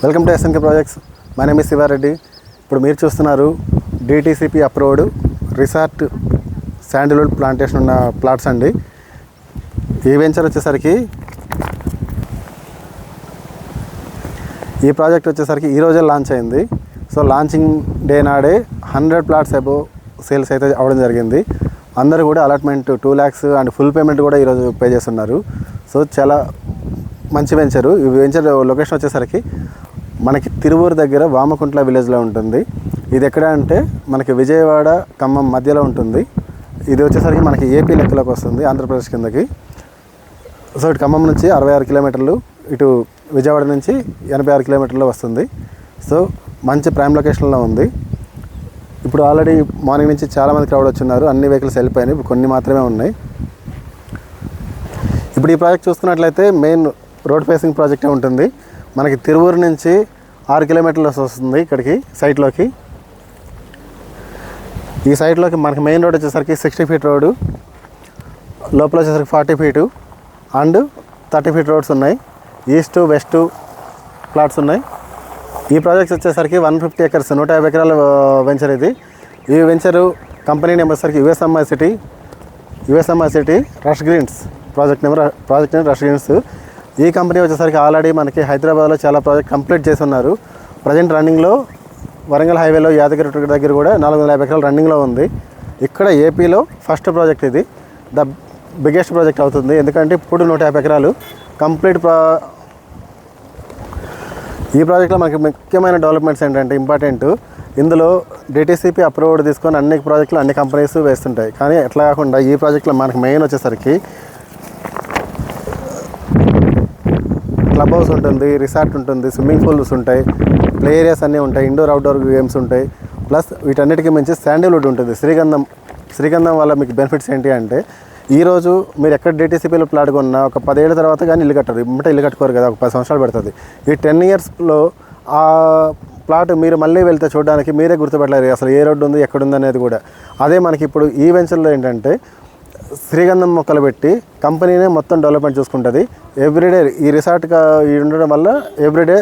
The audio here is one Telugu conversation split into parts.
Welcome to SNK projects. My name is Shiva Reddy. ఇప్పుడు మీరు చూస్తున్నారు DTCP approved resort sandalwood plantation ఉన్న ప్లాట్స్ అండి. ఈ వెంచర్ వచ్చేసరికి ఈ ప్రాజెక్ట్ వచ్చేసరికి ఈరోజే లాంచ్ అయింది. సో లాంచింగ్ డే నాడే 100 ప్లాట్స్ అబోవ్ సేల్స్ అయితే అవ్వడం జరిగింది. అందరూ కూడా allotment 2 lakhs and full payment కూడా ఈరోజు పే చేస్తున్నారు. సో చాలా మంచి వెంచరు. ఈ వెంచర్ లొకేషన్ వచ్చేసరికి మనకి తిరువూరు దగ్గర వామకుంట్ల విలేజ్లో ఉంటుంది. ఇది ఎక్కడ అంటే మనకి విజయవాడ ఖమ్మం మధ్యలో ఉంటుంది. ఇది వచ్చేసరికి మనకి ఏపీ లెక్కలోకి వస్తుంది, ఆంధ్రప్రదేశ్ కిందకి. సో ఇటు ఖమ్మం నుంచి 66 కిలోమీటర్లు, ఇటు విజయవాడ నుంచి 86 కిలోమీటర్లు వస్తుంది. సో మంచి ప్రైమ్ లొకేషన్లో ఉంది. ఇప్పుడు ఆల్రెడీ మార్నింగ్ నుంచి చాలామంది క్రౌడ్ వచ్చున్నారు. అన్ని వెహికల్స్ వెళ్ళిపోయినాయి, ఇప్పుడు కొన్ని మాత్రమే ఉన్నాయి. ఇప్పుడు ఈ ప్రాజెక్ట్ చూస్తున్నట్లయితే మెయిన్ రోడ్ ఫేసింగ్ ప్రాజెక్టే ఉంటుంది. మనకి తిరువూరు నుంచి 6 కిలోమీటర్లు వస్తుంది ఇక్కడికి సైట్లోకి. ఈ సైట్లోకి మనకి మెయిన్ రోడ్ వచ్చేసరికి 60 feet రోడ్డు, లోపల వచ్చేసరికి 40 feet అండ్ 30 feet రోడ్స్ ఉన్నాయి. ఈస్ట్ వెస్ట్ ప్లాట్స్ ఉన్నాయి. ఈ ప్రాజెక్ట్స్ వచ్చేసరికి 150 acres 150 ఎకరాల వెంచర్ ఇది. ఈ వెంచరు కంపెనీ నేమ్ వచ్చేసరికి USMI city rush greens project name rush greens. ఈ కంపెనీ వచ్చేసరికి ఆల్రెడీ మనకి హైదరాబాద్లో చాలా ప్రాజెక్ట్ కంప్లీట్ చేసి ఉన్నారు. ప్రజెంట్ రన్నింగ్లో వరంగల్ హైవేలో యాదగిరి దగ్గర కూడా 450 ఎకరాలు రన్నింగ్లో ఉంది. ఇక్కడ ఏపీలో ఫస్ట్ ప్రాజెక్ట్ ఇది, ద బిగ్గెస్ట్ ప్రాజెక్ట్ అవుతుంది. ఎందుకంటే ఇప్పుడు 150 ఎకరాలు కంప్లీట్. ఈ ప్రాజెక్ట్లో మనకి ముఖ్యమైన డెవలప్మెంట్స్ ఏంటంటే ఇంపార్టెంట్, ఇందులో డిటిసిపి అప్రూవ్డ్ తీసుకొని అన్ని ప్రాజెక్టులు అన్ని కంపెనీస్ వేస్తుంటాయి. కానీ ఎట్లా కాకుండా ఈ ప్రాజెక్ట్లో మనకి మెయిన్ వచ్చేసరికి క్లబ్ హౌస్ ఉంటుంది, రిసార్ట్ ఉంటుంది, స్విమ్మింగ్ పూల్స్ ఉంటాయి, ప్లే ఏరియాస్ అన్నీ ఉంటాయి, ఇండోర్ అవుట్డోర్ గేమ్స్ ఉంటాయి. ప్లస్ వీటన్నిటికీ మించి శాండిల్వుడ్ ఉంటుంది, శ్రీగంధం వల్ల మీకు బెనిఫిట్స్ ఏంటి అంటే, ఈరోజు మీరు ఎక్కడ డిటిసిపిలో ప్లాట్ కొన్నా ఒక 10 ఏళ్ళ తర్వాత కానీ ఇల్లు కట్టరు, ఇమ్మటే ఇల్లు కట్టుకోరు కదా, ఒక 10 సంవత్సరాలు పడుతుంది. ఈ 10 yearsలో ఆ ప్లాట్ మీరు మళ్ళీ వెళ్తే చూడడానికి మీరే గుర్తుపట్టలేరు అసలు ఏ రోడ్డు ఉంది ఎక్కడుంది అనేది కూడా. అదే మనకి ఇప్పుడు ఈ వెంచర్లో ఏంటంటే శ్రీగంధం మొక్కలు పెట్టి కంపెనీనే మొత్తం డెవలప్మెంట్ చూసుకుంటుంది. ఎవ్రీడే ఈ రిసార్ట్ ఉండడం వల్ల ఎవ్రీడే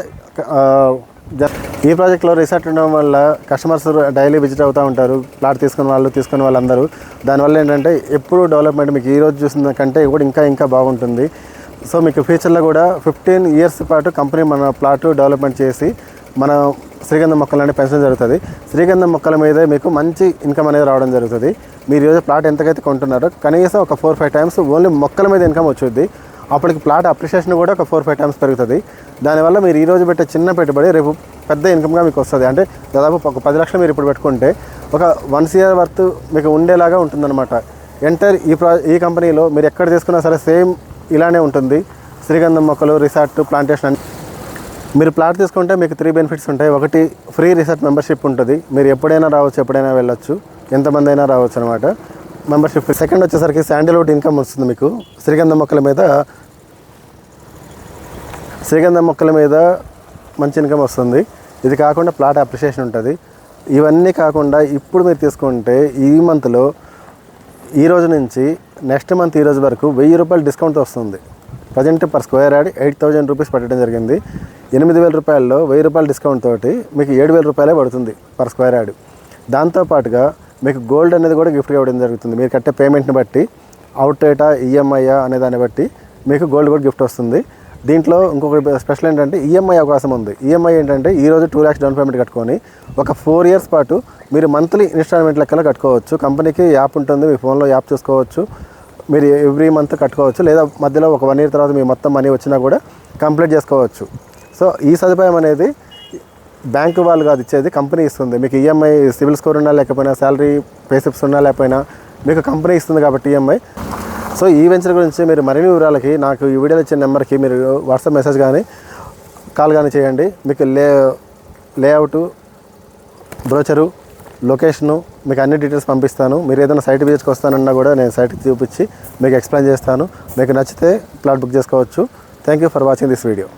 ఈ ప్రాజెక్ట్లో రిసార్ట్ ఉండడం వల్ల కస్టమర్స్ డైలీ విజిట్ అవుతూ ఉంటారు, ప్లాట్ తీసుకున్న వాళ్ళందరూ. దానివల్ల ఏంటంటే ఎప్పుడు డెవలప్మెంట్ మీకు ఈరోజు చూసిన కంటే కూడా ఇంకా బాగుంటుంది. సో మీకు ఫ్యూచర్లో కూడా 15 years పాటు కంపెనీ మన ప్లాట్ డెవలప్మెంట్ చేసి మన శ్రీగంధం మొక్కలన్నీ పెంచడం జరుగుతుంది. శ్రీగంధం మొక్కల మీదే మీకు మంచి ఇన్కమ్ అనేది రావడం జరుగుతుంది. మీరు ఈరోజు ప్లాట్ ఎంతకైతే కొంటున్నారో కనీసం ఒక 4-5 times ఓన్లీ మొక్కల మీద ఇన్కమ్ వచ్చుద్ది. అప్పటికి ప్లాట్ అప్రిషియేషన్ కూడా ఒక 4-5 times పెరుగుతుంది. దానివల్ల మీరు ఈరోజు పెట్టే చిన్న పెట్టుబడి రేపు పెద్ద ఇన్కమ్గా మీకు వస్తుంది. అంటే దాదాపు ఒక 10 లక్షలు మీరు ఇప్పుడు పెట్టుకుంటే ఒక 1 year వర్త్ మీకు ఉండేలాగా ఉంటుందన్నమాట. ఎంటైర్ ఈ కంపెనీలో మీరు ఎక్కడ తీసుకున్నా సరే సేమ్ ఇలానే ఉంటుంది. శ్రీగంధం మొక్కలు, రిసార్ట్, ప్లాంటేషన్. మీరు ప్లాట్ తీసుకుంటే మీకు 3 benefits ఉంటాయి. ఒకటి, ఫ్రీ రిసార్ట్ మెంబర్షిప్ ఉంటుంది. మీరు ఎప్పుడైనా రావచ్చు, ఎప్పుడైనా వెళ్ళొచ్చు, ఎంతమంది అయినా రావచ్చు అనమాట, మెంబర్షిప్. సెకండ్ వచ్చేసరికి శాండిల్వుడ్ ఇన్కమ్ వస్తుంది మీకు. శ్రీగంధం మొక్కల మీద మంచి ఇన్కమ్ వస్తుంది. ఇది కాకుండా ప్లాట్ అప్రిషియేషన్ ఉంటుంది. ఇవన్నీ కాకుండా ఇప్పుడు మీరు తీసుకుంటే ఈ మంత్లో ఈ రోజు నుంచి నెక్స్ట్ మంత్ ఈ రోజు వరకు 1000 రూపాయలు డిస్కౌంట్ వస్తుంది. Present per square yard 8,000 rupees పెట్టడం జరిగింది. 8,000 రూపాయల్లో 1000 రూపాయలు డిస్కౌంట్ తోటి మీకు 7,000 రూపాయలే పడుతుంది పర్ స్క్వేర్ యార్డ్. దాంతోపాటుగా మీకు గోల్డ్ అనేది కూడా గిఫ్ట్గా ఇవ్వడం జరుగుతుంది. మీరు కట్టే పేమెంట్ని బట్టి, అవుట్ రేటా, ఈఎంఐ అనే దాన్ని బట్టి మీకు గోల్డ్ కూడా గిఫ్ట్ వస్తుంది. దీంట్లో ఇంకొక స్పెషల్ ఏంటంటే ఈఎంఐ అవకాశం ఉంది. ఈఎంఐ ఏంటంటే ఈరోజు 2 lakhs డౌన్ పేమెంట్ కట్టుకొని ఒక 4 years పాటు మీరు మంత్లీ ఇన్స్టాల్మెంట్ లెక్కలో కట్టుకోవచ్చు. కంపెనీకి యాప్ ఉంటుంది, మీ ఫోన్లో యాప్ చూసుకోవచ్చు. మీరు ఎవ్రీ మంత్ కట్టుకోవచ్చు, లేదా మధ్యలో ఒక 1 year తర్వాత మీ మొత్తం మనీ వచ్చినా కూడా కంప్లీట్ చేసుకోవచ్చు. సో ఈ సదుపాయం అనేది బ్యాంకు వాళ్ళు కాదు ఇచ్చేది, కంపెనీ ఇస్తుంది. మీకు ఈఎంఐ సివిల్ స్కోర్ ఉన్నా లేకపోయినా, శాలరీ పేసిప్స్ ఉన్నా లేకపోయినా మీకు కంపెనీ ఇస్తుంది కాబట్టి ఈఎంఐ. సో ఈ వెంచర్ గురించి మీరు మరిన్ని వివరాలకి నాకు ఈ వీడియోలో ఇచ్చిన నెంబర్కి మీరు వాట్సాప్ మెసేజ్ కానీ కాల్ కానీ చేయండి. మీకు లేఅవుటు, బ్రోచరు, లొకేషను, మీకు అన్ని డీటెయిల్స్ పంపిస్తాను. మీరు ఏదైనా సైట్ విజిట్కి వస్తానన్నా కూడా నేను సైట్కి చూపించి మీకు ఎక్స్ప్లెయిన్ చేస్తాను. మీకు నచ్చితే ప్లాట్ బుక్ చేసుకోవచ్చు. Thank you for watching this video.